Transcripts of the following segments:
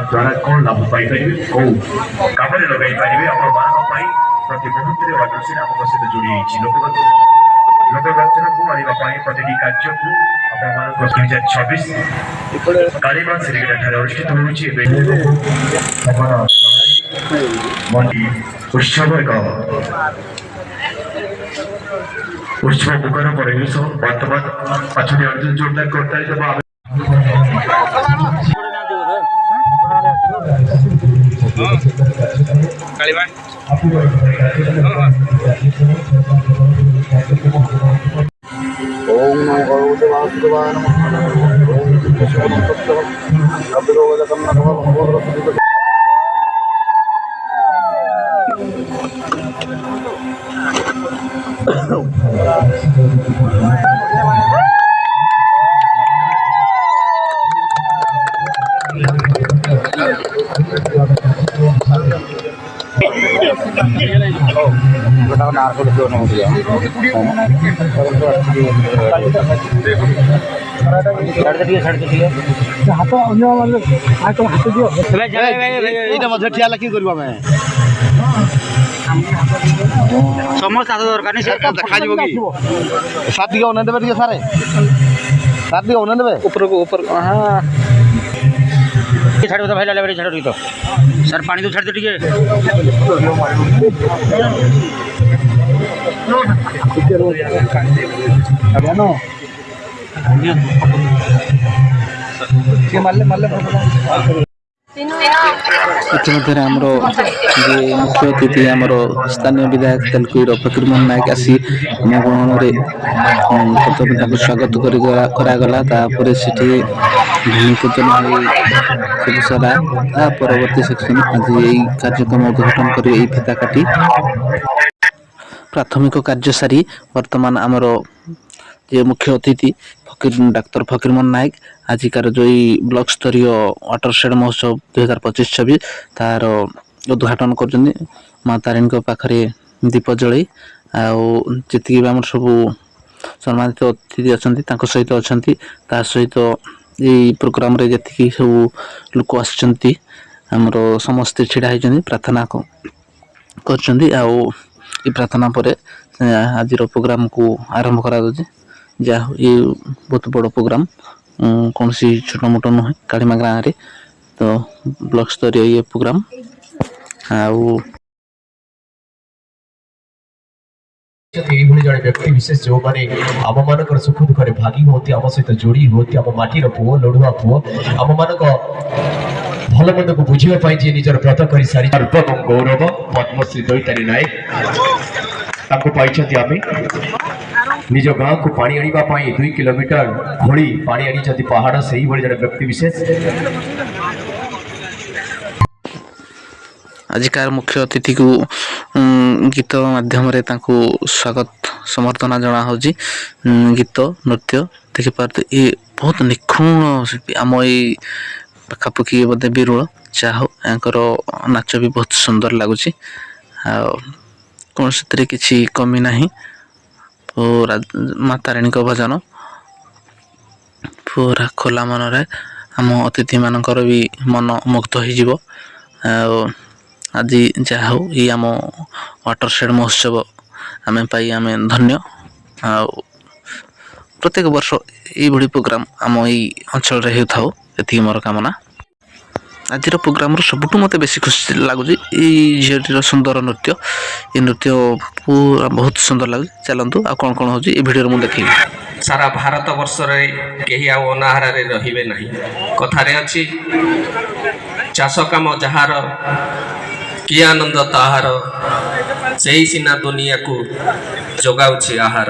द्वारा कौन लाभ पाई कौ कम लगे प्रति मुहूर्त वाटरसेड आप सहित जोड़ी लोकगंचन को आने प्रति कार्य को आप 2026 कालीमा श्रीगढ़ अनुष्ठित उत्सव एक उत्सव मुखर परिवेश वर्तमान पछड़ी अर्जुन जोरदार करता ओम नमो भगवते वासुदेवाय नमः। ओम शिवं तत्सवं अभिरोगजकं नमः। समस्त हाथ दरकार नहीं सर देखा जीव कि साथ दिए ओने देबे सारे साथ दिए ओने देबे ऊपर हां छाड़ दो भाई लाले छाड़ दो सर पानी तो छाड़ दो ठीक इतिमध्य आमर जे मुख्य अतिथि आमर स्थानीय विधायक तेलकुईर फकीरमोहन नायक आसी आम गणन स्वागत करागला तापर से भूमिपूजन हो सारा परवर्ती सेक्शन आज यही कार्यक्रम उद्घाटन कर फिता काटी प्राथमिक कार्य सारी वर्तमान आमर जे मुख्य अतिथि डाक्तर फकीरमोहन नायक आजिकार जो ब्लॉक स्तरीय वाटरसेड महोत्सव 2025-26 तार उद्घाटन कर माँ तारिणी पाखे दीप जल आती आम सब सम्मानित अतिथि अच्छा सहित अच्छा सहित यही प्रोग्राम रे जी सब लोक आमर समस्ते छिड़ा होती प्रार्थना कर प्रार्थना पर आज प्रोग्राम को आरंभ करा जा ये बहुत बड़ प्रोग्राम कौन सी छोटा मोटा नुहे कालीमा गाँव में तो ब्लॉक स्तरीय ये प्रोग्राम जड़े व्यक्ति विशेष जो मैंने आम मान सुख दुखे भागी होती आम सहित जोड़ी होती आम माटीर पुओ लड़ुआ पुओ आम मान भल मंद को बुझापी जी निजर व्रत कर सारी गौरव पद्मश्री दैतारी नायक पाई निज गाँव को पानी आने 2 किलोमीटर खोली पानी आनी पहाड़ से ही जड़े व्यक्ति विशेष आजिकार मुख्य अतिथि को गीत माध्यम स्वागत समर्थना जना हो गीत नृत्य देखी पार्थ ये बहुत निखुण शिल्पी आम ये पखापाखि बोधे बिरुल चाह यांकर नाच भी बहुत सुंदर लगुच कौन से किसी कमी नहीं पूरा माँ तारिणी भजन पूरा खोला मन आम अतिथि मानकर भी मन मुग्ध हो आज जहा हो ये आम वाटरसेड महोत्सव आम पाई आम धन्य प्रत्येक वर्ष ये प्रोग्राम आम यही अंचल हो ये मोर कामना आज प्रोग्राम सबुठ मत बेसी खुशी लगुच झीटर सुंदर नृत्य ये नृत्य पूरा बहुत सुंदर लगे चलतु आ कौन कौन हो भिडियो मुझे देखी सारा भारत वर्ष कहीं अनाहार रे ना कथार अच्छी चाष कम जार कि आनंद ताहार से ही सीना दुनिया को जोगाउछि आहार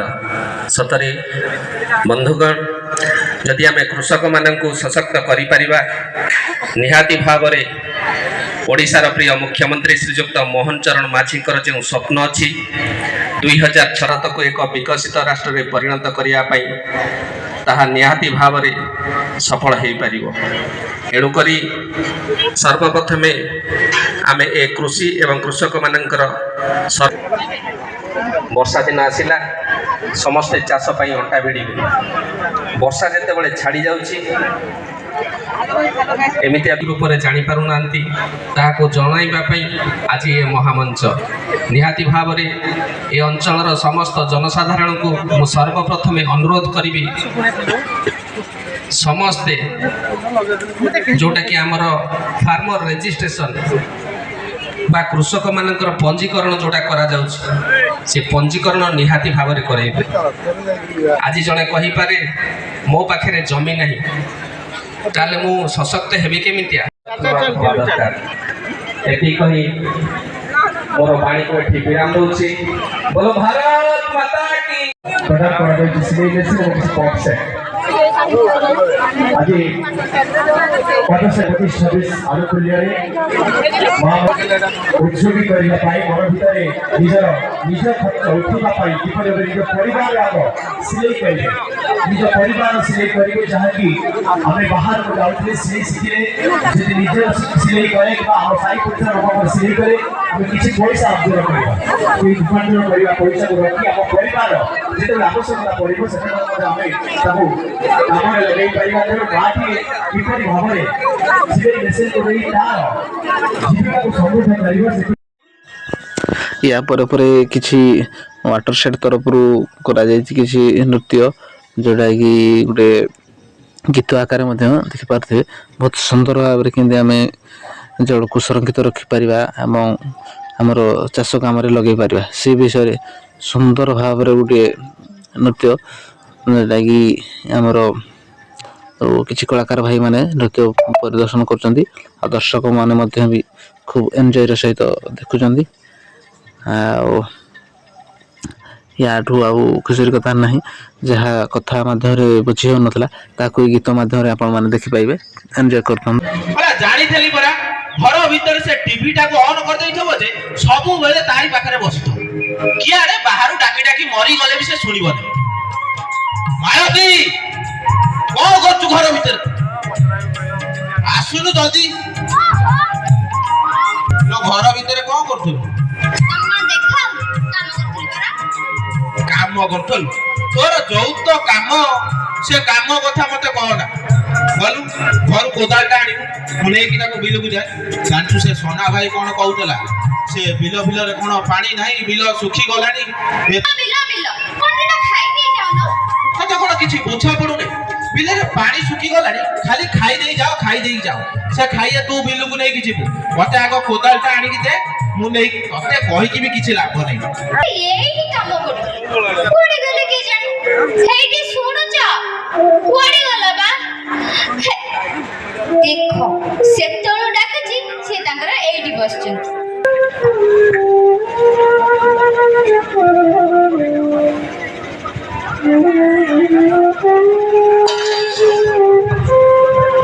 सतरे बंधुगण जदि आम कृषक मानू सशक्त करिपरिबा निहाती भाव ओडिशार प्रिय मुख्यमंत्री श्रीजुक्त मोहन चरण माझी जो स्वप्न अच्छी 2006 को एक विकसित राष्ट्र में परिणत करने ତାହା ନିହାତି ଭାବରେ ସଫଳ ହୋଇପାରିବ। ଏଣୁକରି ସର୍ବପ୍ରଥମେ ଆମେ ଏ କୃଷି ଏବଂ କୃଷକମାନଙ୍କର ବର୍ଷା ଦିନ ଆସିଲା, ସମସ୍ତେ ଚାଷ ପାଇଁ ଅଣ୍ଟା ଭିଡ଼ିବେ। ବର୍ଷା ଯେତେବେଳେ ଛାଡ଼ି ଯାଉଛି ଏମିତି ରୂପରେ ଜାଣିପାରୁନାହାନ୍ତି, ତାହାକୁ ଜଣାଇବା ପାଇଁ ଆଜି ଏ ମହାମଞ୍ଚ। ନିହାତି ଭାବରେ ଏ ଅଞ୍ଚଳର ସମସ୍ତ ଜନସାଧାରଣଙ୍କୁ ମୁଁ ସର୍ବପ୍ରଥମେ ଅନୁରୋଧ କରିବି, ସମସ୍ତେ ଯେଉଁଟାକି ଆମର ଫାର୍ମର ରେଜିଷ୍ଟ୍ରେସନ ବା କୃଷକମାନଙ୍କର ପଞ୍ଜୀକରଣ ଯେଉଁଟା କରାଯାଉଛି, ସେ ପଞ୍ଜୀକରଣ ନିହାତି ଭାବରେ କରାଇବେ। ଆଜି ଜଣେ କହିପାରେ ମୋ ପାଖରେ ଜମି ନାହିଁ, ତାହେଲେ ମୁଁ ସଶକ୍ତ ହେବି କେମିତିଆ? ଏତିକି କହି ମୋର ବାଣୀକୁ ଏଠି ବିରାମ ଦଉଛି। ବୋଲ ଭାରତ ମାତା କି। ପ୍ରଦାନ କରାଯାଇଛି ସିଲେଇ ମେସିନ୍ ଏବଂ କିଛି ପମ୍ପ ସେଟ୍। ଆଜି 25-26 ଆନୁକୂଲ୍ୟରେ ଉତ୍ସର୍ଗୀ କରିବା ପାଇଁ ମନ ଭିତରେ ନିଜ ଖର୍ଚ୍ଚ ଉଠିବା ପାଇଁ କିପରି ନିଜ ପରିବାର ଆଗ ସିଲେଇ କରିବେ, ନିଜ ପରିବାର ସିଲେଇ କରିବେ, ଯାହାକି ଆମେ ବାହାରକୁ ଯାଉଥିଲେ ସିଲେଇ ଶିଖିଲେ ଯଦି ନିଜେ ସିଲେଇ କରେ କିମ୍ବା ଆମ ସାହି ପଡ଼ିଶା ଲୋକଙ୍କର ସିଲେଇ କରେ ଆମେ କିଛି ପଇସା ଅର୍ଜନ କରିବା। ଏହି ଉପାର୍ଜନ କରିବା ପଇସାକୁ ରଖି ଆମ ପରିବାର ଯେତେବେଳେ ଆବଶ୍ୟକତା ପଡ଼ିବ ସେତେବେଳେ ଆମେ ତାକୁ କାମରେ ଲଗାଇ ପାରିବା। ତେଣୁ ମାଟି କିପରି ଭାବରେ ସିଲେଇ ମେସିନ୍କୁ ନେଇ ତାର ଜୀବିକାକୁ ସମୃଦ୍ଧ କରିବ। ୟା ପରେ କିଛି ୱାଟର ସେଟ୍ ତରଫରୁ କରାଯାଇଛି କିଛି ନୃତ୍ୟ, ଯେଉଁଟାକି ଗୋଟେ ଗୀତ ଆକାରରେ ମଧ୍ୟ ଦେଖିପାରୁଥିବେ। ବହୁତ ସୁନ୍ଦର ଭାବରେ କେମିତି ଆମେ ଜଳକୁ ସଂରକ୍ଷିତ ରଖିପାରିବା ଏବଂ ଆମର ଚାଷ କାମରେ ଲଗାଇ ପାରିବା, ସେ ବିଷୟରେ ସୁନ୍ଦର ଭାବରେ ଗୋଟିଏ ନୃତ୍ୟ, ଯେଉଁଟାକି ଆମର କିଛି କଳାକାର ଭାଇମାନେ ନୃତ୍ୟ ପରିଦର୍ଶନ କରୁଛନ୍ତି ଆଉ ଦର୍ଶକମାନେ ମଧ୍ୟ ବି ଖୁବ୍ ଏନ୍ଜୟର ସହିତ ଦେଖୁଛନ୍ତି। ଆଉ ୟାଠୁ ଆଉ ଖୁସିର କଥା ନାହିଁ, ଯାହା କଥା ମାଧ୍ୟମରେ ବୁଝି ହେଉନଥିଲା ତାକୁ ଏଇ ଗୀତ ମାଧ୍ୟମରେ ଆପଣମାନେ ଦେଖିପାରିବେ, ଏନ୍ଜୟ କରୁଛନ୍ତି। ଜାଣିଥିଲି ପରା ଘର ଭିତରେ ସେ ଟିଭିଟାକୁ ଅନ୍ କରିଦେଇଥିବ ଯେ ସବୁବେଳେ ତାରି ପାଖରେ ବସିଥିବ। କିଆଡେ ବାହାରୁ ଡାକି ଡାକି ମରିଗଲେ ବି ସେ ଶୁଣିବନି। ମାଳତୀ କଣ କରୁଛୁ ଘର ଭିତରେ? ଆସୁନୁ ଜଲ୍ଦି। ଘର ଭିତରେ କଣ କରୁଥିଲୁ? କାମ କରୁଥିଲୁ? ତୋର ଯୋଉ ତ କାମ, ସେ କାମ କଥା ମତେ କହନା। ଗଲୁ ଘରୁ କୋଦାଳଟା ଆଣିବୁ, ମୁଁ ନେଇକି ତାକୁ ବିଲକୁ ଯାଏ। ଜାଣିଛୁ ସେ ସନା ଭାଇ କଣ କହୁଥିଲା, ସେ ବିଲରେ କଣ ପାଣି ନାହିଁ, ବିଲ ଶୁଖିଗଲାଣି। ତତେ କଣ କିଛି ବୁଝା ପଡୁନି? ବିଲରେ ପାଣି ଶୁଖିଗଲାଣି, ଖାଲି ଖାଇଦେଇ ଯାଅ। ସେ ଖାଇଏ ତୁ ବିଲକୁ ନେଇକି ଯିବୁ। ମତେ ଆଗ କୋଦାଳଟା ଆଣିକି ଦେ, ମୁଁ ନେଇକି ତତେ କହିକି ବି କିଛି ଲାଭ ନାହିଁ। ଏଇଠି କାମ କରୁଥିଲି, କୁଆଡେ ଗଲେ କେଜାଣି? ସେଇଠି ଶୁଣୁଛ, କୁଆଡେ ଗଲ ବା? ଦେଖ ସେତେବେଳୁ ଡାକୁଛି, ସେ ତାଙ୍କର ଏଇଠି ବସିଛନ୍ତି।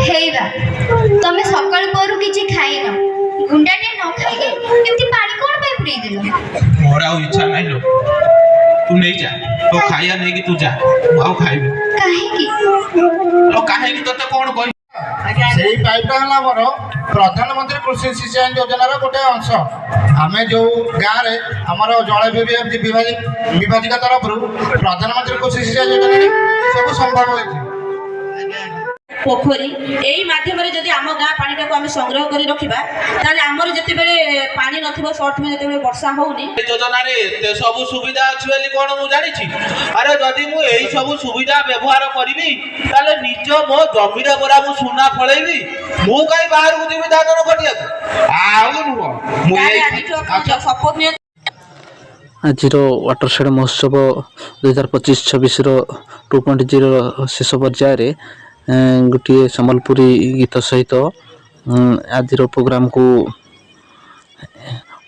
ହେଇବା ତମେ ସକାଳୁ ପହରୁ କିଛି ଖାଇନ, ଗୁଣ୍ଡାଟେ ନ ଖାଇକି ଏମିତି ପାଣି କଣ ପାଇଁ ପୁରେଇ ଦେଲ? ମୋର ଆଉ ଇଚ୍ଛା ନାହିଁ ଲୋ, ତୁ ନେଇଯା ତୋ ଖାଇବା ନେଇକି ତୁ ଯା, ମୁଁ ଆଉ ଖାଇବି। କାହିଁକି? କାହିଁକି ତତେ କଣ କହିବି? ସେଇ ପାଇପଟା ହେଲା ଆମର ପ୍ରଧାନମନ୍ତ୍ରୀ କୃଷି ସିଞ୍ଚାଇ ଯୋଜନାର ଗୋଟେ ଅଂଶ। ଆମେ ଯେଉଁ ଗାଁରେ ଆମର ଜଳ ବିଭାଜିକା ତରଫରୁ ପ୍ରଧାନମନ୍ତ୍ରୀ କୃଷି ସିଞ୍ଚାଇ ଯୋଜନାରେ ସବୁ ସମ୍ଭବ ହୋଇଛି। ପୋଖରୀ ଏଇ ମାଧ୍ୟମରେ ଯଦି ଆମ ଗାଁ ପାଣିଟାକୁ ଆମେ ସଂଗ୍ରହ କରି ରଖିବା, ତାହେଲେ ଆମର ଯେତେବେଳେ ପାଣି ନଥିବ, ସର୍ଟ ଥିବ, ଯେତେବେଳେ ବର୍ଷା ହଉନି, ଯୋଜନାରେ ଏତେ ସବୁ ସୁବିଧା ଅଛି ବୋଲି କଣ ମୁଁ ଜାଣିଛି? ଆରେ ଯଦି ମୁଁ ଏଇ ସବୁ ସୁବିଧା ବ୍ୟବହାର କରିବି, ତାହେଲେ ନିଜ ମୋ ଜମିରେ ପରା ମୁଁ ସୁନା ଫଳେଇବି। ମୁଁ କାହିଁ ବାହାରକୁ ଯିବି ଦାଦନ କରିବାକୁ? ଆଉ ନୁହଁ, ମୁଁ ଶପଥ ନିଅ। ଆଜିର ୱାଟର ସେଡ୍ ମହୋତ୍ସବ 2025-26ର 2.0 ଶେଷ ପର୍ଯ୍ୟାୟରେ ଗୋଟିଏ ସମ୍ବଲପୁରୀ ଗୀତ ସହିତ ଆଜିର ପ୍ରୋଗ୍ରାମକୁ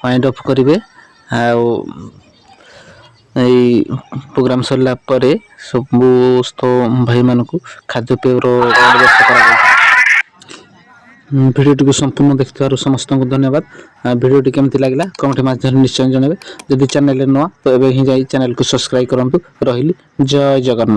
ୱାଇଣ୍ଡ ଅପ୍ କରିବେ। ଆଉ এই ପ୍ରୋଗ୍ରାମ ସରିଲା ପରେ ସମସ୍ତ ଭାଇମାନଙ୍କୁ ଖାଦ୍ୟପେୟର ବ୍ୟବସ୍ଥା କରାଯାଇଛି। ଭିଡ଼ିଓଟିକୁ ସମ୍ପୂର୍ଣ୍ଣ ଦେଖିଥିବାରୁ ସମସ୍ତଙ୍କୁ ଧନ୍ୟବାଦ। ଭିଡ଼ିଓଟି କେମିତି ଲାଗିଲା କମେଣ୍ଟ ମାଧ୍ୟମରେ ନିଶ୍ଚୟ ଜଣାଇବେ। ଯଦି ଚ୍ୟାନେଲରେ ନୂଆ ତ ଏବେ ହିଁ ଯାଇ ଚ୍ୟାନେଲକୁ ସବସ୍କ୍ରାଇବ୍ କରନ୍ତୁ। ରହିଲି, ଜୟ ଜଗନ୍ନାଥ।